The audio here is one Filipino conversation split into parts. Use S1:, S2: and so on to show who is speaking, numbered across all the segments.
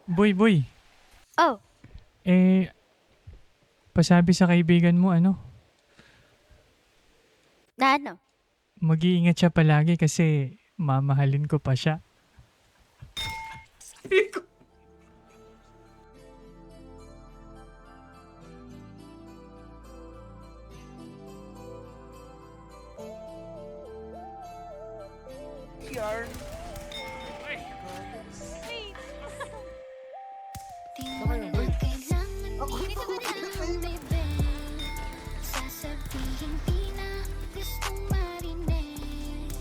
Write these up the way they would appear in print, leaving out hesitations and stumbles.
S1: Boy,
S2: Oh,
S1: eh, pasabi sa kaibigan mo,
S2: na ano?
S1: mag-iingat siya palagi kasi mamahalin ko pa siya.
S3: PR.
S4: Di mo na kailangan dito lang, baby. Sasabihin di na gustong marinig.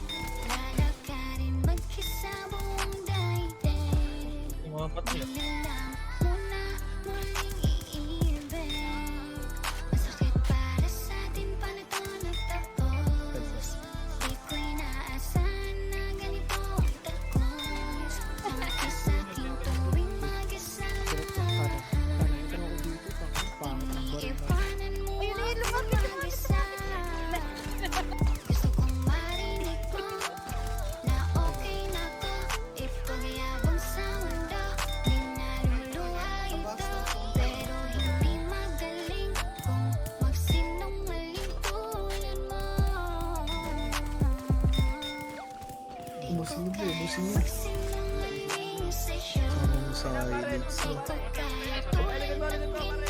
S4: Lalakarin mag-isa buong daigdig. Nilalang mo na muling iibig. Masakit para sa atin pa na to nagtapos. Di ko inaasahan na ganito ang tagos. Sumaki sa'kin tuwing mag-isa. Iniiwanan mo ako mag-isa. Gusto kong marinig mo na okay na to. Ipagyabang sa mundo, di naluluha ito. Pero hindi magaling kung magsinungaling tulad mo. Di ko kaya magsinungaling sa'yo. Di ko kaya tuloy ng